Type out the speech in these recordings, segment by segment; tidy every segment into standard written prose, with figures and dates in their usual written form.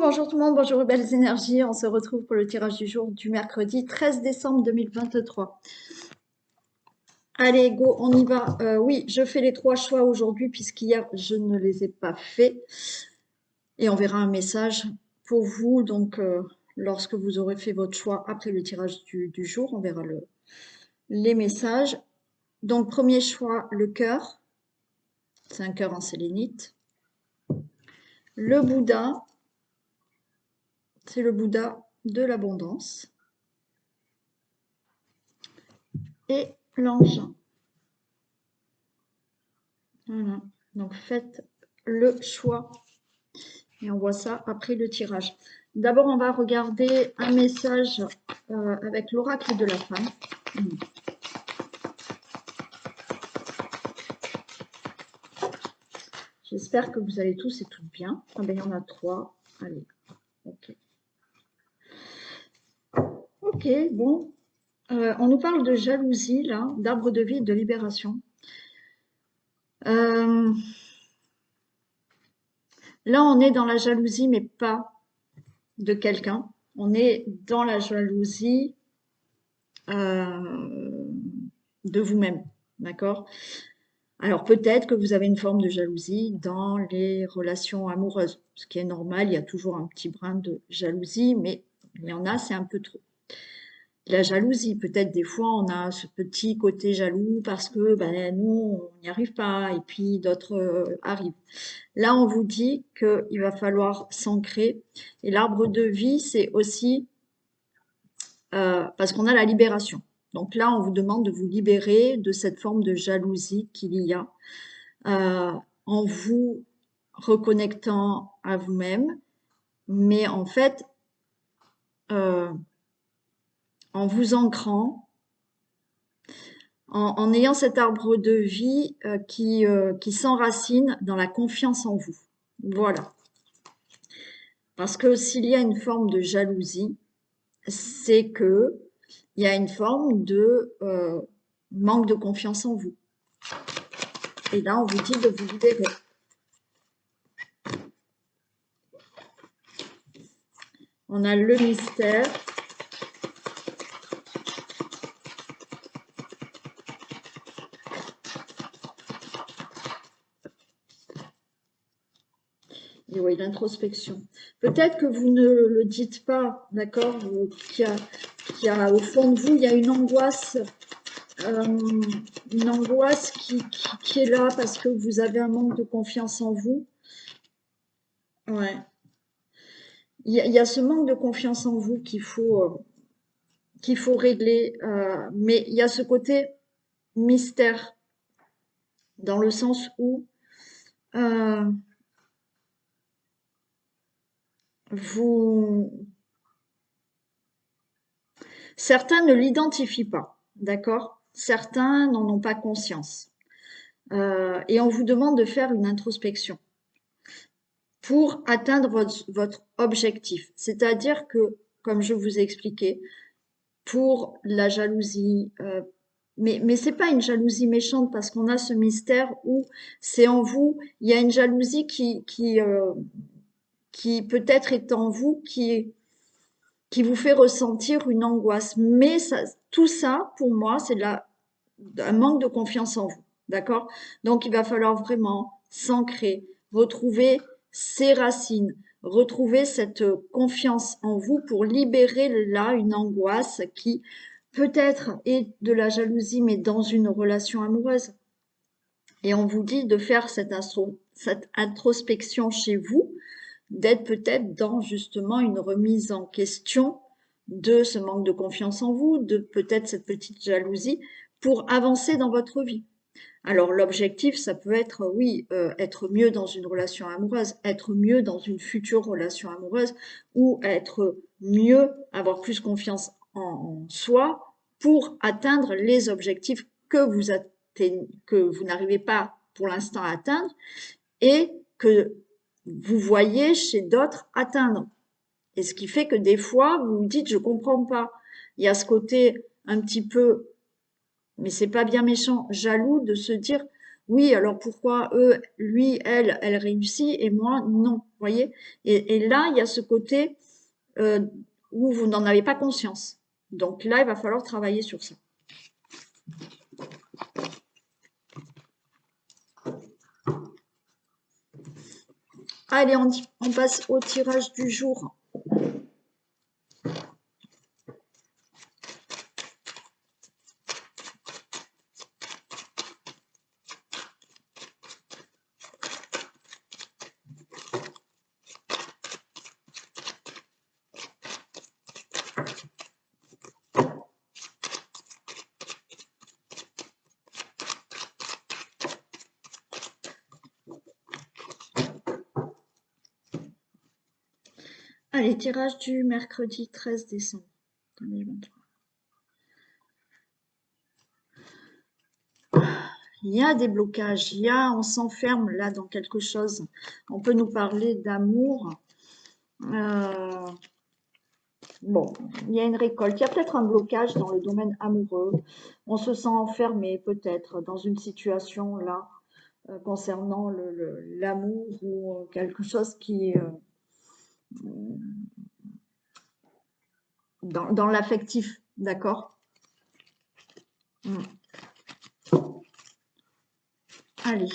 Bonjour tout le monde, bonjour belles énergies. On se retrouve pour le tirage du jour du mercredi 13 décembre 2023. Allez, go, on y va. Oui, je fais les 3 choix aujourd'hui puisqu'hier, je ne les ai pas faits. Et on verra un message pour vous. Donc, lorsque vous aurez fait votre choix après le tirage du jour, on verra les messages. Donc, premier choix, le cœur. C'est un cœur en sélénite. Le Bouddha. C'est le Bouddha de l'abondance. Et l'ange. Voilà, donc faites le choix et on voit ça après le tirage. D'abord, on va regarder un message avec l'oracle de la femme. J'espère que vous allez tous et toutes bien. Ah ben, il y en a 3. Allez, ok. Ok, bon. On nous parle de jalousie, là, d'arbre de vie et de libération. Là, on est dans la jalousie, mais pas de quelqu'un. On est dans la jalousie de vous-même, d'accord? Alors peut-être que vous avez une forme de jalousie dans les relations amoureuses, ce qui est normal, il y a toujours un petit brin de jalousie, mais il y en a, c'est un peu trop. La jalousie, peut-être des fois on a ce petit côté jaloux parce que ben, nous, on n'y arrive pas et puis d'autres arrivent. Là, on vous dit qu'il va falloir s'ancrer et l'arbre de vie, c'est aussi parce qu'on a la libération. Donc là, on vous demande de vous libérer de cette forme de jalousie qu'il y a en vous reconnectant à vous-même, mais en fait, en vous ancrant, en ayant cet arbre de vie qui s'enracine dans la confiance en vous. Voilà. Parce que s'il y a une forme de jalousie, c'est que il y a une forme de manque de confiance en vous. Et là, on vous dit de vous libérer. On a le mystère. Et oui, l'introspection. Peut-être que vous ne le dites pas, d'accord, qu'il y a au fond de vous, il y a une angoisse qui est là parce que vous avez un manque de confiance en vous. Ouais. Il y a ce manque de confiance en vous qu'il faut régler, mais il y a ce côté mystère dans le sens où vous certains ne l'identifient pas, d'accord? Certains n'en ont pas conscience. Et on vous demande de faire une introspection pour atteindre votre objectif. C'est-à-dire que, comme je vous ai expliqué, pour la jalousie, mais c'est pas une jalousie méchante parce qu'on a ce mystère où c'est en vous, il y a une jalousie qui peut-être est en vous, qui vous fait ressentir une angoisse. Mais ça, tout ça, pour moi, c'est un manque de confiance en vous. D'accord? Donc, il va falloir vraiment s'ancrer, retrouver ses racines, retrouver cette confiance en vous pour libérer là une angoisse qui peut-être est de la jalousie, mais dans une relation amoureuse. Et on vous dit de faire cette introspection chez vous, d'être peut-être dans justement une remise en question de ce manque de confiance en vous, de peut-être cette petite jalousie pour avancer dans votre vie. Alors l'objectif, ça peut être, oui, être mieux dans une relation amoureuse, être mieux dans une future relation amoureuse, ou être mieux, avoir plus confiance en soi pour atteindre les objectifs que vous n'arrivez pas pour l'instant à atteindre et que vous voyez chez d'autres atteindre. Et ce qui fait que des fois, vous vous dites, je comprends pas. Il y a ce côté un petit peu, mais c'est pas bien méchant, jaloux de se dire, oui, alors pourquoi eux, lui, elle réussit et moi, non. Vous voyez? Et là, il y a ce côté où vous n'en avez pas conscience. Donc là, il va falloir travailler sur ça. Allez, on passe au tirage du jour. Allez, tirage du mercredi 13 décembre 2023. Il y a des blocages, on s'enferme là dans quelque chose. On peut nous parler d'amour. Bon, il y a une récolte. Il y a peut-être un blocage dans le domaine amoureux. On se sent enfermé peut-être dans une situation là concernant l'amour ou quelque chose qui est dans l'affectif, d'accord? Allez.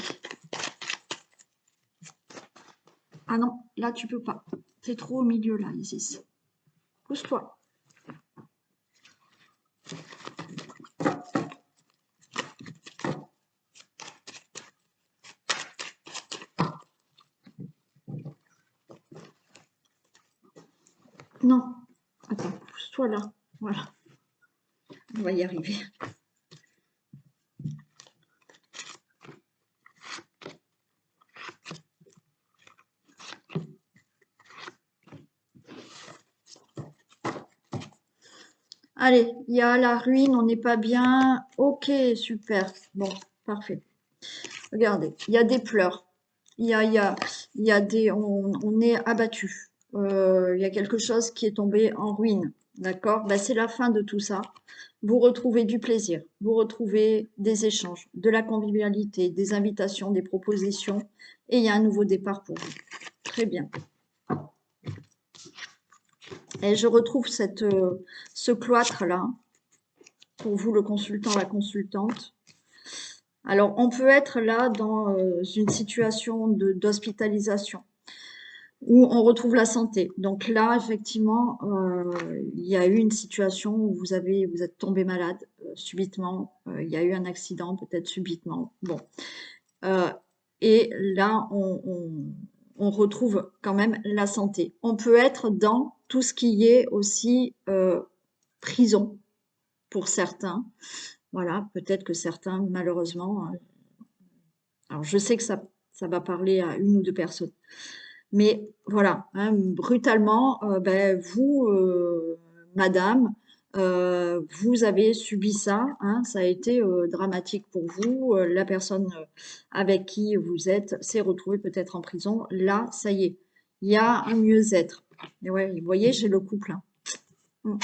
Ah non, là tu peux pas. C'est trop au milieu là, Isis. Pousse-toi. Non. Attends, pousse-toi là. Voilà. On va y arriver. Allez, il y a la ruine, on n'est pas bien. Ok, super. Bon, parfait. Regardez, il y a des pleurs. Il y a des, on est abattu. Il y a quelque chose qui est tombé en ruine. D'accord? Ben, c'est la fin de tout ça. Vous retrouvez du plaisir, vous retrouvez des échanges, de la convivialité, des invitations, des propositions, et il y a un nouveau départ pour vous. Très bien. Et je retrouve ce cloître-là, pour vous le consultant, la consultante. Alors, on peut être là dans une situation d'hospitalisation où on retrouve la santé. Donc là, effectivement, il y a eu une situation où vous êtes tombé malade subitement. Il y a eu un accident, peut-être subitement. Bon. Et là, on retrouve quand même la santé. On peut être dans tout ce qui est aussi prison pour certains. Voilà, peut-être que certains, malheureusement, alors je sais que ça va parler à une ou deux personnes. Mais voilà, hein, brutalement, ben, vous, madame, vous avez subi ça, hein, ça a été dramatique pour vous. La personne avec qui vous êtes s'est retrouvée peut-être en prison. Là, ça y est, il y a un mieux-être. Et ouais, vous voyez, j'ai le couple, hein.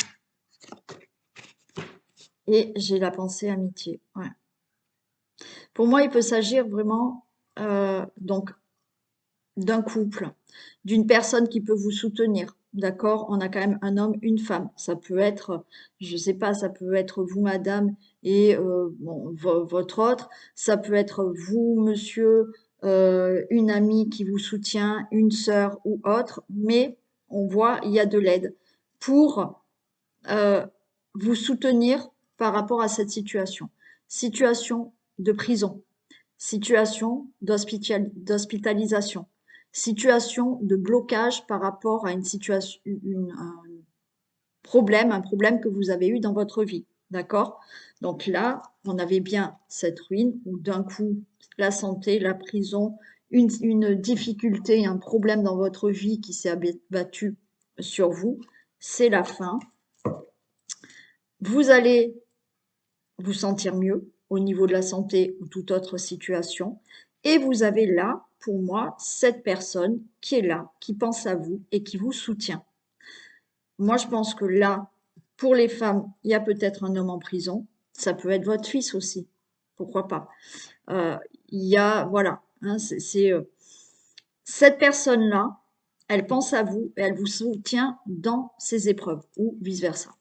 Et j'ai la pensée amitié. Ouais. Pour moi, il peut s'agir vraiment donc d'un couple, d'une personne qui peut vous soutenir. D'accord? On a quand même un homme, une femme. Ça peut être, je sais pas, ça peut être vous, madame, et bon, votre autre. Ça peut être vous, monsieur, une amie qui vous soutient, une sœur ou autre. Mais on voit, il y a de l'aide pour euh, vous soutenir par rapport à cette situation. Situation de prison, situation d'hospitalisation, situation de blocage par rapport à une situation, un problème que vous avez eu dans votre vie. D'accord? Donc là, on avait bien cette ruine où d'un coup, la santé, la prison, une difficulté, un problème dans votre vie qui s'est abattu sur vous, c'est la fin. Vous allez vous sentir mieux au niveau de la santé ou toute autre situation. Et vous avez là, pour moi, cette personne qui est là, qui pense à vous et qui vous soutient. Moi, je pense que là, pour les femmes, il y a peut-être un homme en prison. Ça peut être votre fils aussi. Pourquoi pas? Il y a, voilà, hein, c'est cette personne-là. Elle pense à vous et elle vous soutient dans ces épreuves ou vice-versa.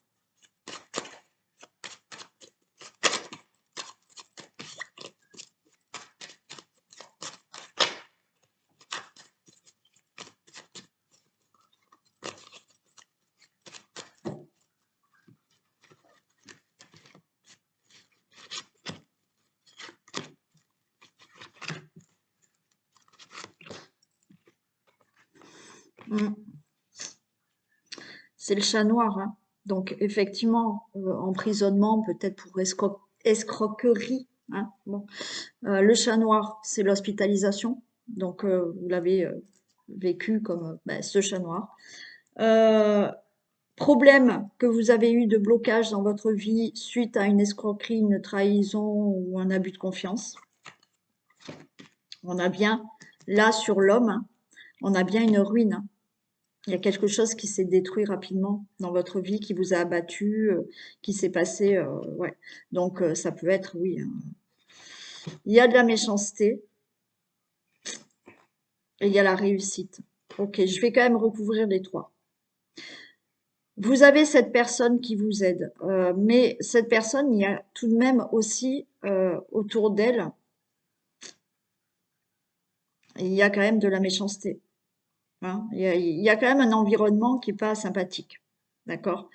Mm. C'est le chat noir, hein. Donc, effectivement, emprisonnement, peut-être pour escroquerie, hein. Bon. Le chat noir, c'est l'hospitalisation. Donc, vous l'avez vécu comme ben, ce chat noir. Euh, Problème que vous avez eu de blocage dans votre vie suite à une escroquerie, une trahison ou un abus de confiance. On a bien, là, sur l'homme, hein, on a bien une ruine, hein. Il y a quelque chose qui s'est détruit rapidement dans votre vie, qui vous a abattu, qui s'est passé, ouais. Donc ça peut être, oui, hein. Il y a de la méchanceté et il y a la réussite. Ok, je vais quand même recouvrir les trois. Vous avez cette personne qui vous aide, mais cette personne, il y a tout de même aussi autour d'elle, il y a quand même de la méchanceté, hein. Il y a quand même un environnement qui est pas sympathique, d'accord?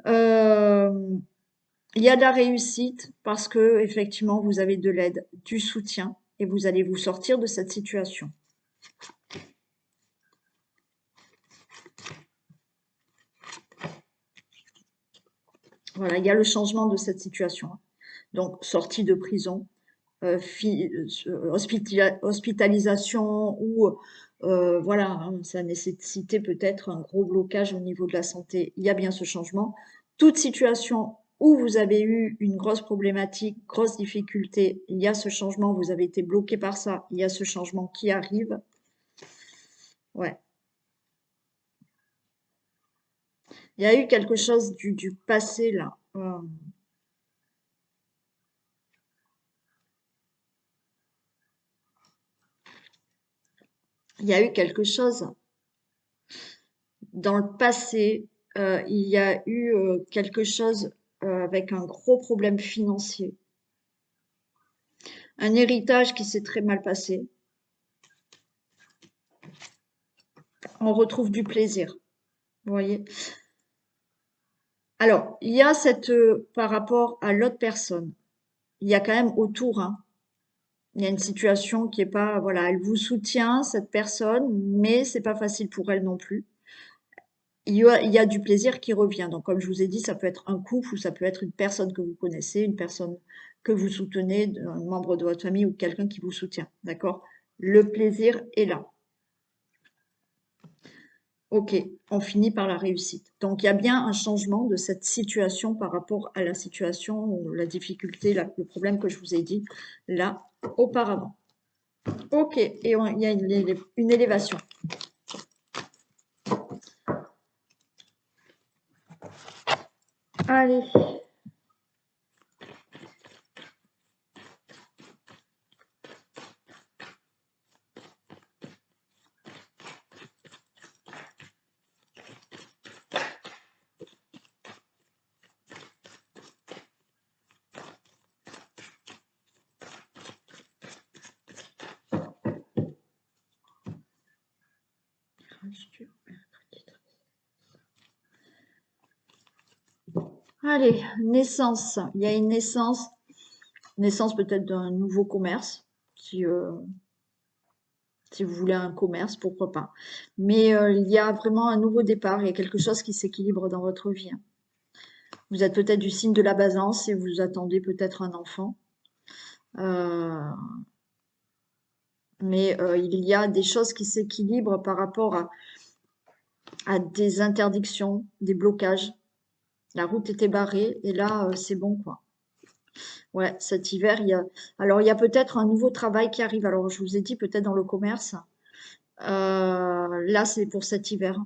Euh, Il y a de la réussite parce que effectivement vous avez de l'aide, du soutien et vous allez vous sortir de cette situation. Voilà, il y a le changement de cette situation. Donc sortie de prison, hospitalisation ou voilà, hein, ça a nécessité peut-être un gros blocage au niveau de la santé. Il y a bien ce changement. Toute situation où vous avez eu une grosse problématique, grosse difficulté, il y a ce changement, vous avez été bloqué par ça, il y a ce changement qui arrive. Ouais. Il y a eu quelque chose du passé là. Il y a eu quelque chose dans le passé. Il y a eu quelque chose avec un gros problème financier. Un héritage qui s'est très mal passé. On retrouve du plaisir. Vous voyez? Alors, il y a cette, par rapport à l'autre personne, il y a quand même autour, hein, il y a une situation qui est pas, voilà, elle vous soutient, cette personne, mais c'est pas facile pour elle non plus. Il y a du plaisir qui revient. Donc, comme je vous ai dit, ça peut être un couple ou ça peut être une personne que vous connaissez, une personne que vous soutenez, un membre de votre famille ou quelqu'un qui vous soutient. D'accord? Le plaisir est là. Ok, on finit par la réussite. Donc, il y a bien un changement de cette situation par rapport à la situation ou la difficulté, le problème que je vous ai dit là auparavant. Ok, et il y a une élévation. Allez. Allez, naissance. Il y a une naissance peut-être d'un nouveau commerce, si, si vous voulez un commerce, pourquoi pas. Mais il y a vraiment un nouveau départ, il y a quelque chose qui s'équilibre dans votre vie, hein. Vous êtes peut-être du signe de la Balance et vous attendez peut-être un enfant. Euh, mais il y a des choses qui s'équilibrent par rapport à des interdictions, des blocages. La route était barrée et là, c'est bon, quoi. Ouais, cet hiver, alors il y a peut-être un nouveau travail qui arrive. Alors, je vous ai dit peut-être dans le commerce. Là, c'est pour cet hiver.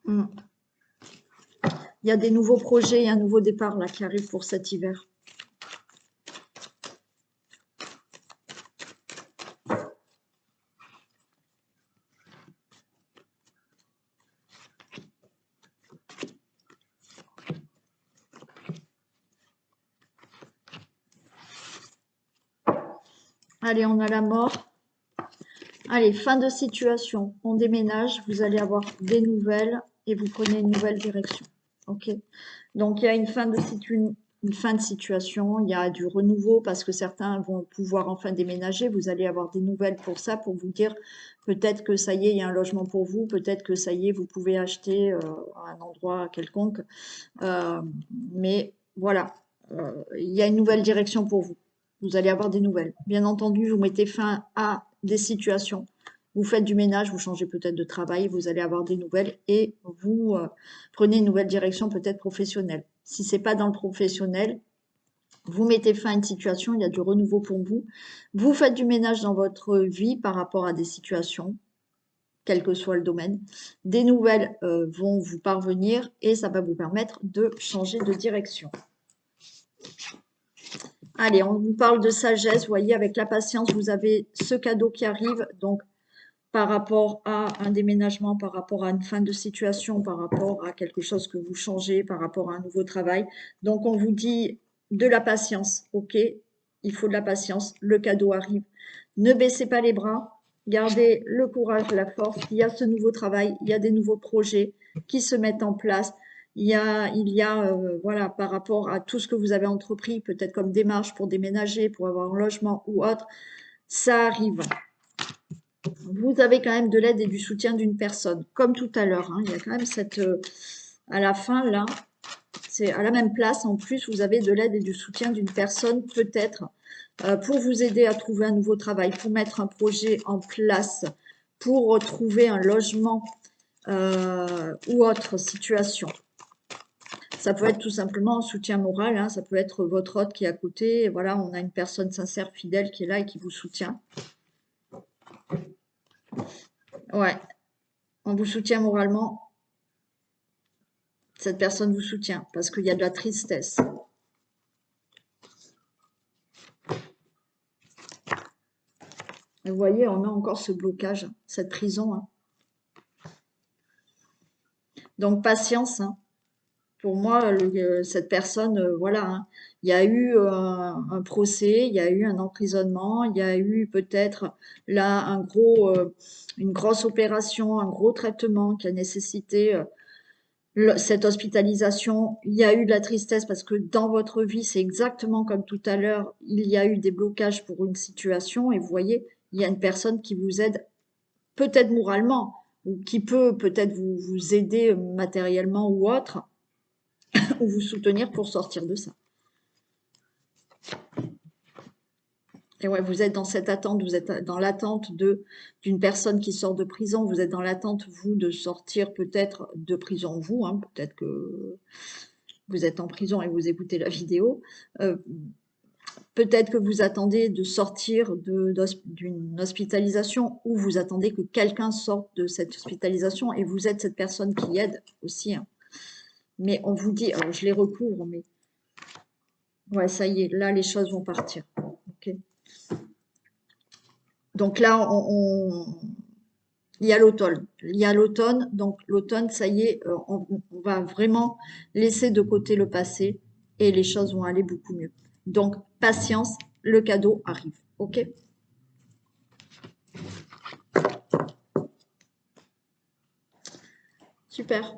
Mm. Il y a des nouveaux projets et un nouveau départ là qui arrive pour cet hiver. Allez, on a la mort. Allez, fin de situation. On déménage, vous allez avoir des nouvelles et vous prenez une nouvelle direction. Ok. Donc, il y a une fin de situation, il y a du renouveau parce que certains vont pouvoir enfin déménager. Vous allez avoir des nouvelles pour ça, pour vous dire peut-être que ça y est, il y a un logement pour vous, peut-être que ça y est, vous pouvez acheter à un endroit quelconque. Mais voilà, il y a une nouvelle direction pour vous. Vous allez avoir des nouvelles. Bien entendu, vous mettez fin à des situations. Vous faites du ménage, vous changez peut-être de travail, vous allez avoir des nouvelles et vous prenez une nouvelle direction peut-être professionnelle. Si c'est pas dans le professionnel, vous mettez fin à une situation, il y a du renouveau pour vous. Vous faites du ménage dans votre vie par rapport à des situations, quel que soit le domaine. Des nouvelles vont vous parvenir et ça va vous permettre de changer de direction. Allez, on vous parle de sagesse. Vous voyez, avec la patience, vous avez ce cadeau qui arrive. Donc, par rapport à un déménagement, par rapport à une fin de situation, par rapport à quelque chose que vous changez, par rapport à un nouveau travail. Donc, on vous dit de la patience, ok? Il faut de la patience, le cadeau arrive. Ne baissez pas les bras, gardez le courage, la force. Il y a ce nouveau travail, il y a des nouveaux projets qui se mettent en place. Voilà, par rapport à tout ce que vous avez entrepris, peut-être comme démarche pour déménager, pour avoir un logement ou autre, ça arrive. Vous avez quand même de l'aide et du soutien d'une personne, comme tout à l'heure. Hein, il y a quand même cette, à la fin là, c'est à la même place. En plus, vous avez de l'aide et du soutien d'une personne, peut-être, pour vous aider à trouver un nouveau travail, pour mettre un projet en place, pour trouver un logement ou autre situation. Ça peut être tout simplement un soutien moral, hein, ça peut être votre hôte qui est à côté. Et voilà, on a une personne sincère, fidèle qui est là et qui vous soutient. Ouais, on vous soutient moralement. Cette personne vous soutient parce qu'il y a de la tristesse. Et vous voyez, on a encore ce blocage, cette prison. Hein. Donc, patience. Hein. Pour moi, cette personne, voilà, hein, il y a eu un procès, il y a eu un emprisonnement, il y a eu peut-être là une grosse opération, un gros traitement qui a nécessité cette hospitalisation. Il y a eu de la tristesse parce que dans votre vie, c'est exactement comme tout à l'heure, il y a eu des blocages pour une situation et vous voyez, il y a une personne qui vous aide peut-être moralement ou qui peut peut-être vous aider matériellement ou autre ou vous soutenir pour sortir de ça. Et ouais, vous êtes dans cette attente, vous êtes dans l'attente d'une personne qui sort de prison, vous êtes dans l'attente, vous, de sortir peut-être de prison, vous, hein, peut-être que vous êtes en prison et vous écoutez la vidéo. Peut-être que vous attendez de sortir d'une hospitalisation ou vous attendez que quelqu'un sorte de cette hospitalisation et vous êtes cette personne qui aide aussi. Hein. Mais on vous dit, alors je les recouvre, mais ouais, ça y est, là les choses vont partir. Okay. Donc là, il y a l'automne. Il y a l'automne, donc l'automne, ça y est, on va vraiment laisser de côté le passé et les choses vont aller beaucoup mieux. Donc, patience, le cadeau arrive. OK? Super.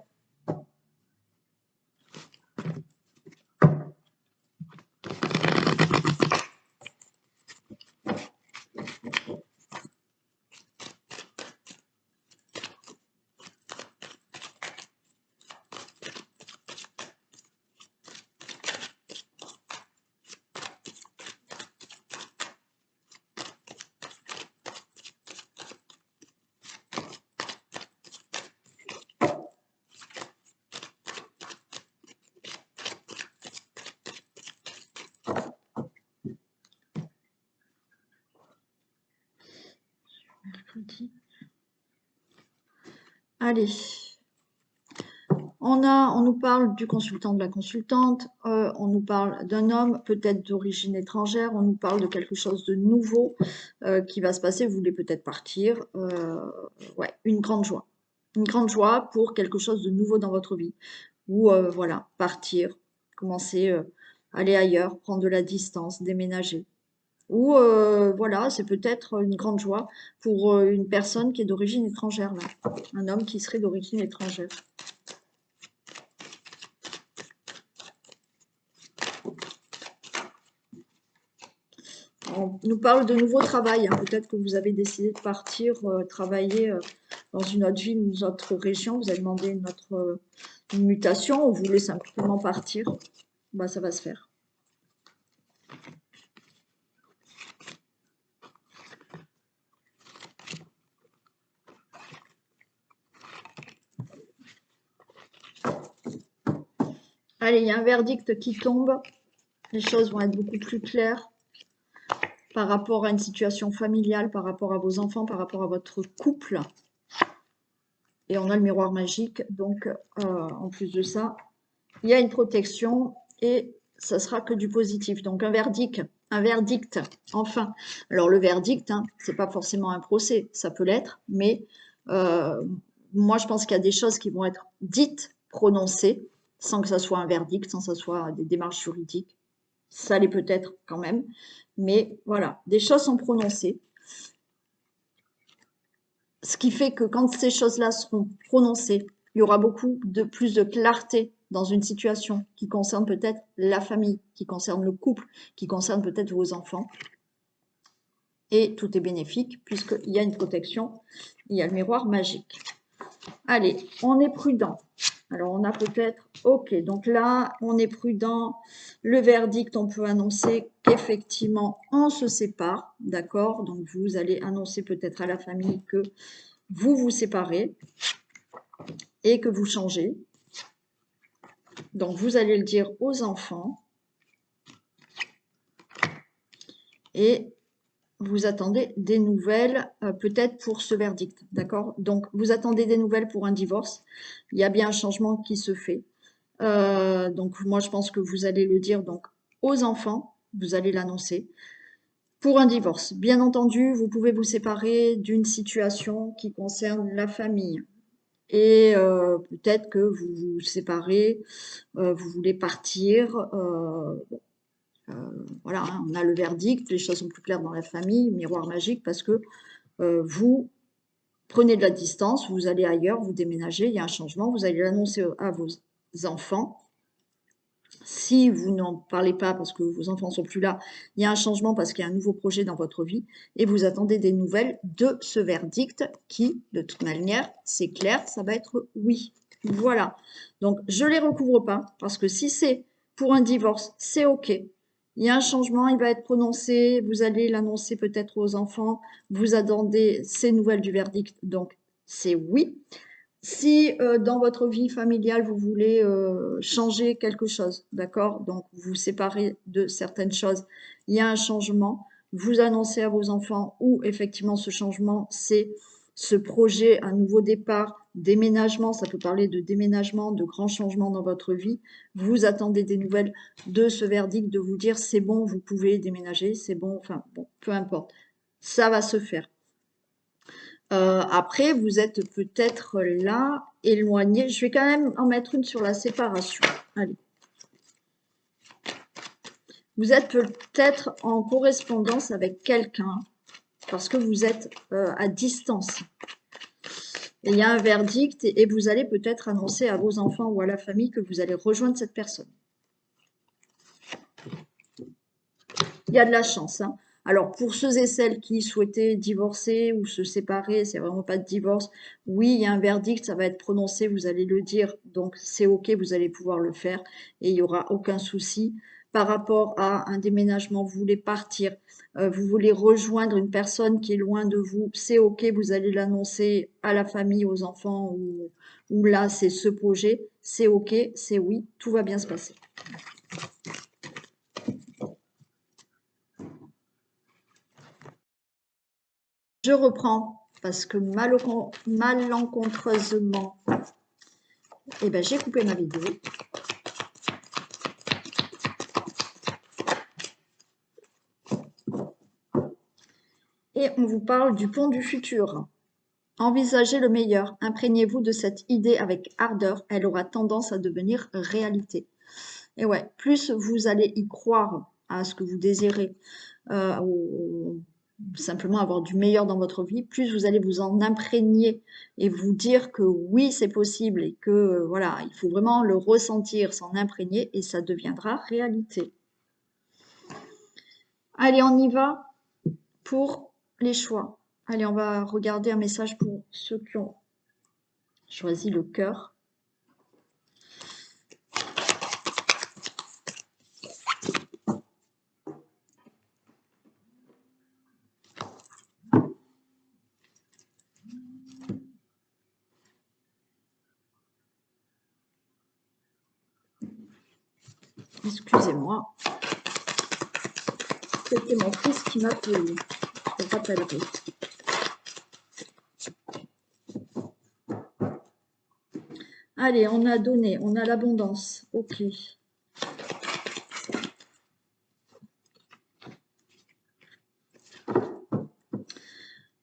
Allez. On nous parle du consultant, de la consultante, on nous parle d'un homme peut-être d'origine étrangère, on nous parle de quelque chose de nouveau qui va se passer, vous voulez peut-être partir, ouais, une grande joie. Une grande joie pour quelque chose de nouveau dans votre vie. Ou voilà, partir, commencer, aller ailleurs, prendre de la distance, déménager. Ou voilà, c'est peut-être une grande joie pour une personne qui est d'origine étrangère, là. Un homme qui serait d'origine étrangère. On nous parle de nouveau travail, hein. Peut-être que vous avez décidé de partir travailler dans une autre ville, une autre région. Vous avez demandé une mutation ou vous voulez simplement partir. Bah, ça va se faire. Allez, il y a un verdict qui tombe. Les choses vont être beaucoup plus claires par rapport à une situation familiale, par rapport à vos enfants, par rapport à votre couple. Et on a le miroir magique. Donc, en plus de ça, il y a une protection et ça sera que du positif. Donc, un verdict, enfin. Alors, le verdict, hein, c'est pas forcément un procès, ça peut l'être, mais moi, je pense qu'il y a des choses qui vont être dites, prononcées, sans que ça soit un verdict, sans que ça soit des démarches juridiques. Ça l'est peut-être quand même, mais voilà, des choses sont prononcées. Ce qui fait que quand ces choses-là seront prononcées, il y aura beaucoup plus de clarté dans une situation qui concerne peut-être la famille, qui concerne le couple, qui concerne peut-être vos enfants. Et tout est bénéfique puisqu'il y a une protection, il y a le miroir magique. Allez, on est prudent. Alors, on a peut-être, ok, donc là, on est prudent. Le verdict, on peut annoncer qu'effectivement, on se sépare, d'accord? Donc, vous allez annoncer peut-être à la famille que vous vous séparez et que vous changez. Donc, vous allez le dire aux enfants. Et vous attendez des nouvelles peut-être pour ce verdict, d'accord? Donc, vous attendez des nouvelles pour un divorce. Il y a bien un changement qui se fait. Donc, moi, je pense que vous allez le dire donc aux enfants, vous allez l'annoncer. Pour un divorce, bien entendu, vous pouvez vous séparer d'une situation qui concerne la famille. Et peut-être que vous vous séparez, vous voulez partir. Voilà, hein, on a le verdict, les choses sont plus claires dans la famille, miroir magique, parce que vous prenez de la distance, vous allez ailleurs, vous déménagez, il y a un changement, vous allez l'annoncer à vos enfants. Si vous n'en parlez pas parce que vos enfants sont plus là, il y a un changement parce qu'il y a un nouveau projet dans votre vie et vous attendez des nouvelles de ce verdict qui, de toute manière, c'est clair, ça va être oui. Voilà. Donc, je ne les recouvre pas parce que si c'est pour un divorce, c'est OK. Il y a un changement, il va être prononcé, vous allez l'annoncer peut-être aux enfants, vous attendez ces nouvelles du verdict, donc c'est oui. Si dans votre vie familiale, vous voulez changer quelque chose, d'accord? Donc, vous vous séparez de certaines choses, il y a un changement, vous annoncez à vos enfants où effectivement ce changement, c'est ce projet, un nouveau départ, déménagement, ça peut parler de déménagement, de grands changements dans votre vie. Vous attendez des nouvelles de ce verdict, de vous dire c'est bon, vous pouvez déménager, c'est bon, enfin bon, peu importe. Ça va se faire. Après, vous êtes peut-être là, éloigné. Je vais quand même en mettre une sur la séparation. Allez. Vous êtes peut-être en correspondance avec quelqu'un parce que vous êtes à distance. Et il y a un verdict et vous allez peut-être annoncer à vos enfants ou à la famille que vous allez rejoindre cette personne. Il y a de la chance, hein. Alors, pour ceux et celles qui souhaitaient divorcer ou se séparer, c'est vraiment pas de divorce. Oui, il y a un verdict, ça va être prononcé, vous allez le dire, donc c'est OK, vous allez pouvoir le faire et il n'y aura aucun souci. Par rapport à un déménagement, vous voulez partir, vous voulez rejoindre une personne qui est loin de vous, c'est OK, vous allez l'annoncer à la famille, aux enfants ou là, c'est ce projet, c'est OK, c'est oui, tout va bien se passer. Je reprends parce que malencontreusement, eh ben, j'ai coupé ma vidéo. Et on vous parle du pont du futur. Envisagez le meilleur, imprégnez-vous de cette idée avec ardeur, elle aura tendance à devenir réalité. Et ouais, plus vous allez y croire à ce que vous désirez, ou simplement avoir du meilleur dans votre vie, plus vous allez vous en imprégner et vous dire que oui, c'est possible et que voilà, il faut vraiment le ressentir, s'en imprégner et ça deviendra réalité. Allez, on y va pour les choix. Allez, on va regarder un message pour ceux qui ont choisi le cœur. Excusez-moi. C'était mon fils qui m'appelait. Je le rappellerai. Allez, on a donné, on a l'abondance. Ok.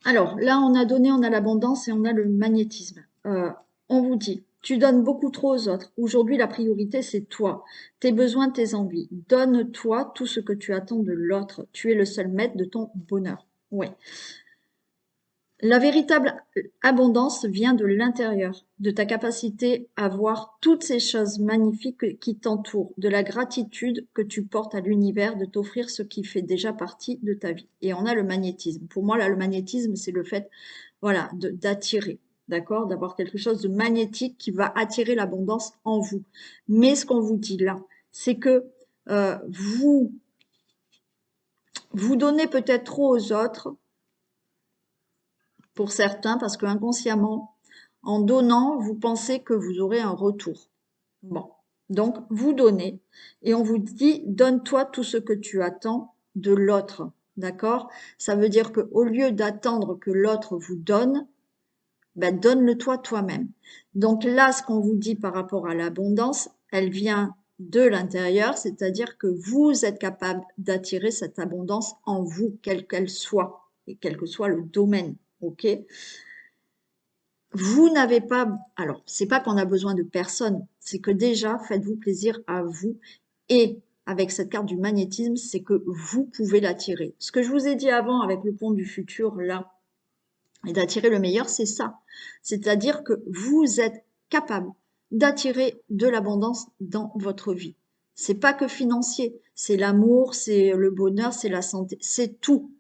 Alors, là, on a donné, on a l'abondance et on a le magnétisme. On vous dit, tu donnes beaucoup trop aux autres. Aujourd'hui, la priorité, c'est toi, tes besoins, tes envies. Donne-toi tout ce que tu attends de l'autre. Tu es le seul maître de ton bonheur. Oui. La véritable abondance vient de l'intérieur, de ta capacité à voir toutes ces choses magnifiques qui t'entourent, de la gratitude que tu portes à l'univers de t'offrir ce qui fait déjà partie de ta vie. Et on a le magnétisme. Pour moi, là, le magnétisme, c'est le fait, voilà, d'attirer, d'accord, d'avoir quelque chose de magnétique qui va attirer l'abondance en vous. Mais ce qu'on vous dit là, c'est que vous donnez peut-être trop aux autres, pour certains, parce que inconsciemment, en donnant, vous pensez que vous aurez un retour. Bon, donc vous donnez et on vous dit donne-toi tout ce que tu attends de l'autre, d'accord? Ça veut dire que au lieu d'attendre que l'autre vous donne, ben donne-le toi-même. Donc là, ce qu'on vous dit par rapport à l'abondance, elle vient de l'intérieur, c'est-à-dire que vous êtes capable d'attirer cette abondance en vous, quelle qu'elle soit, et quel que soit le domaine, ok? Vous n'avez pas, alors c'est pas qu'on a besoin de personne, c'est que déjà faites-vous plaisir à vous et avec cette carte du magnétisme, c'est que vous pouvez l'attirer. Ce que je vous ai dit avant avec le pont du futur là et d'attirer le meilleur, c'est ça. C'est-à-dire que vous êtes capable d'attirer de l'abondance dans votre vie. C'est pas que financier, c'est l'amour, c'est le bonheur, c'est la santé, c'est tout.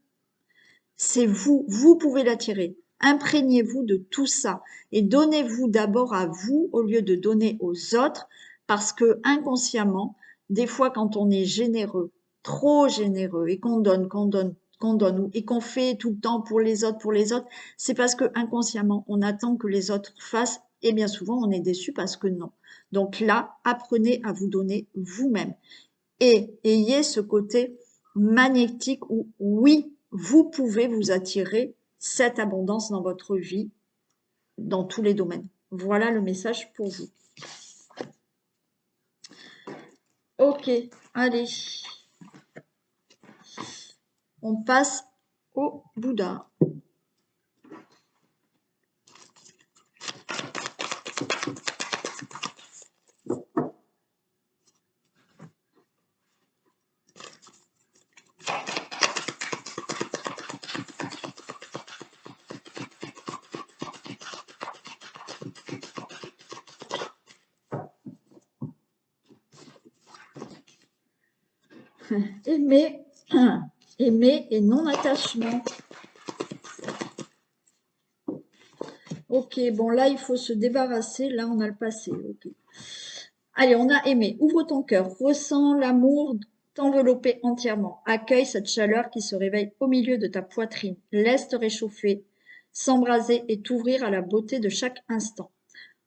C'est vous, vous pouvez l'attirer. Imprégnez-vous de tout ça et donnez-vous d'abord à vous au lieu de donner aux autres parce que inconsciemment, des fois quand on est généreux, trop généreux et qu'on donne, et qu'on fait tout le temps pour les autres, c'est parce que inconsciemment on attend que les autres fassent et bien souvent on est déçu parce que non. Donc là, apprenez à vous donner vous-même et ayez ce côté magnétique où oui, vous pouvez vous attirer cette abondance dans votre vie, dans tous les domaines. Voilà le message pour vous. Ok, allez, on passe au Bouddha. Aimer, aimer et non-attachement. Ok, bon là il faut se débarrasser, là on a le passé. Ok. Allez, on a aimé. Ouvre ton cœur, ressens l'amour t'envelopper entièrement. Accueille cette chaleur qui se réveille au milieu de ta poitrine. Laisse te réchauffer, s'embraser et t'ouvrir à la beauté de chaque instant.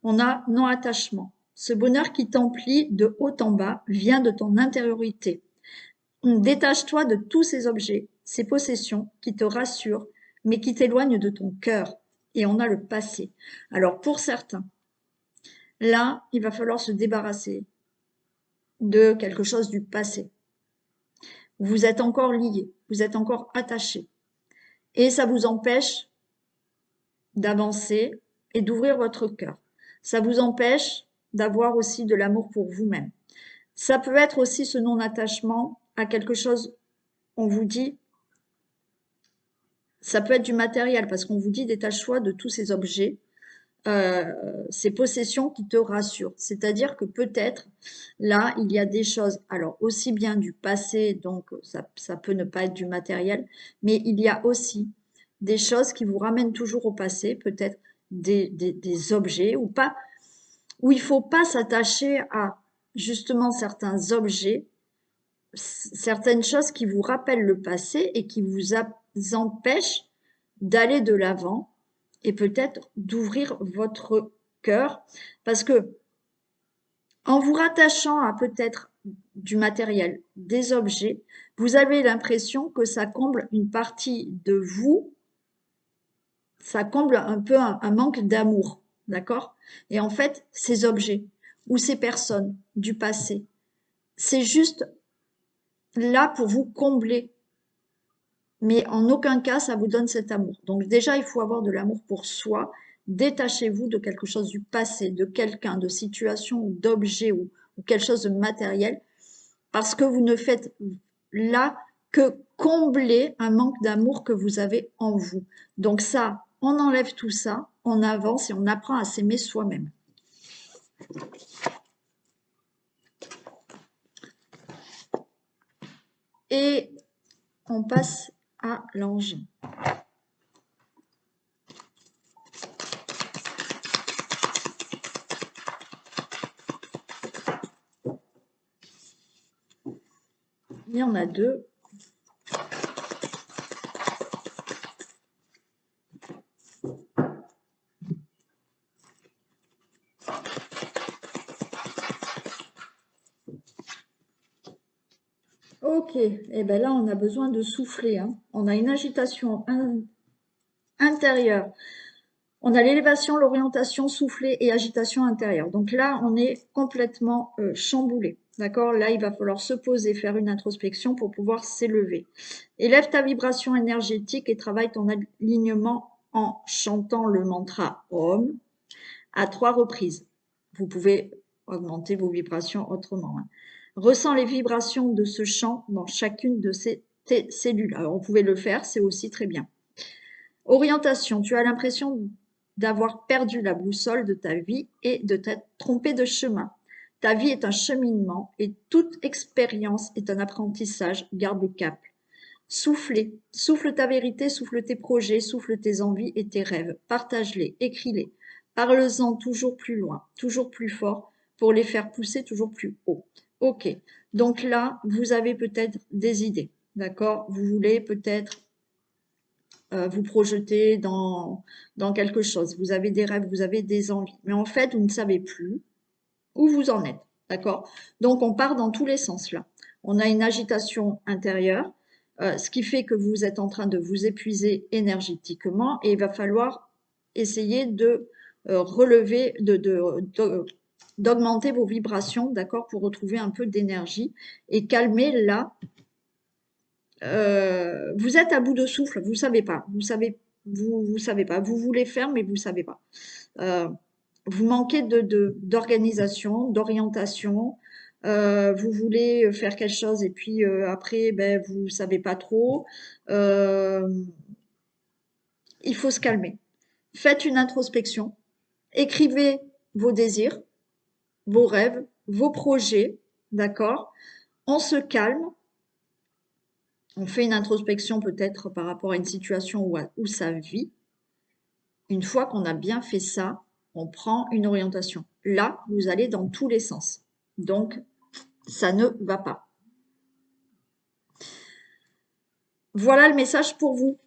On a non-attachement. Ce bonheur qui t'emplit de haut en bas vient de ton intériorité. Détache-toi de tous ces objets, ces possessions qui te rassurent, mais qui t'éloignent de ton cœur. Et on a le passé. Alors pour certains, là, il va falloir se débarrasser de quelque chose du passé. Vous êtes encore lié, vous êtes encore attaché. Et ça vous empêche d'avancer et d'ouvrir votre cœur. Ça vous empêche d'avoir aussi de l'amour pour vous-même. Ça peut être aussi ce non-attachement à quelque chose, on vous dit, Ça peut être du matériel parce qu'on vous dit détache-toi de tous ces objets, euh, ces possessions qui te rassurent. C'est-à-dire que peut-être là, il y a des choses, alors aussi bien du passé, donc ça peut ne pas être du matériel, mais il y a aussi des choses qui vous ramènent toujours au passé, peut-être des objets ou pas, où il faut pas s'attacher à justement certains objets, certaines choses qui vous rappellent le passé et qui vous empêchent d'aller de l'avant et peut-être d'ouvrir votre cœur parce que en vous rattachant à peut-être du matériel, des objets, vous avez l'impression que ça comble une partie de vous, ça comble un peu un manque d'amour, d'accord? Et en fait, ces objets ou ces personnes du passé, c'est juste là pour vous combler, mais en aucun cas ça vous donne cet amour. Donc déjà, il faut avoir de l'amour pour soi. Détachez-vous de quelque chose du passé, de quelqu'un, de situation ou d'objet ou quelque chose de matériel, parce que vous ne faites là que combler un manque d'amour que vous avez en vous. Donc ça, on enlève tout ça, on avance et on apprend à s'aimer soi-même. Et on passe à l'ange. Il y en a deux. Ok, et bien là on a besoin de souffler, hein. On a une agitation intérieure. On a l'élévation, l'orientation, souffler et agitation intérieure. Donc là, on est complètement chamboulé. D'accord? Là, il va falloir se poser, faire une introspection pour pouvoir s'élever. Élève ta vibration énergétique et travaille ton alignement en chantant le mantra OM à 3 reprises. Vous pouvez augmenter vos vibrations autrement, hein. Ressens les vibrations de ce chant dans chacune de tes cellules. Alors, vous pouvez le faire, c'est aussi très bien. Orientation, tu as l'impression d'avoir perdu la boussole de ta vie et de t'être trompé de chemin. Ta vie est un cheminement et toute expérience est un apprentissage. Garde le cap. Soufflez, souffle ta vérité, souffle tes projets, souffle tes envies et tes rêves. Partage-les, écris-les. Parle-en toujours plus loin, toujours plus fort pour les faire pousser toujours plus haut. Ok, donc là, vous avez peut-être des idées, d'accord? Vous voulez peut-être vous projeter dans quelque chose. Vous avez des rêves, vous avez des envies. Mais en fait, vous ne savez plus où vous en êtes. D'accord? Donc, on part dans tous les sens là. On a une agitation intérieure, ce qui fait que vous êtes en train de vous épuiser énergétiquement et il va falloir essayer de relever, d'augmenter vos vibrations, d'accord, pour retrouver un peu d'énergie et calmer là vous êtes à bout de souffle, vous savez pas, vous savez pas, vous voulez faire mais vous savez pas. Euh, vous manquez d'organisation, d'orientation. Vous voulez faire quelque chose et puis après ben vous savez pas trop. Euh, il faut se calmer. Faites une introspection, écrivez vos désirs, vos rêves, vos projets, d'accord? On se calme. On fait une introspection peut-être par rapport à une situation où ça vit. Une fois qu'on a bien fait ça, on prend une orientation. Là, vous allez dans tous les sens. Donc, ça ne va pas. Voilà le message pour vous.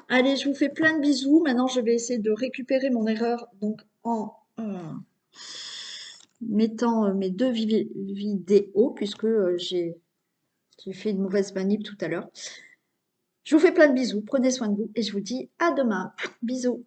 Allez, je vous fais plein de bisous. Maintenant, je vais essayer de récupérer mon erreur donc en mettant mes deux vidéos puisque j'ai fait une mauvaise manip tout à l'heure. Je vous fais plein de bisous. Prenez soin de vous et je vous dis à demain. Bisous.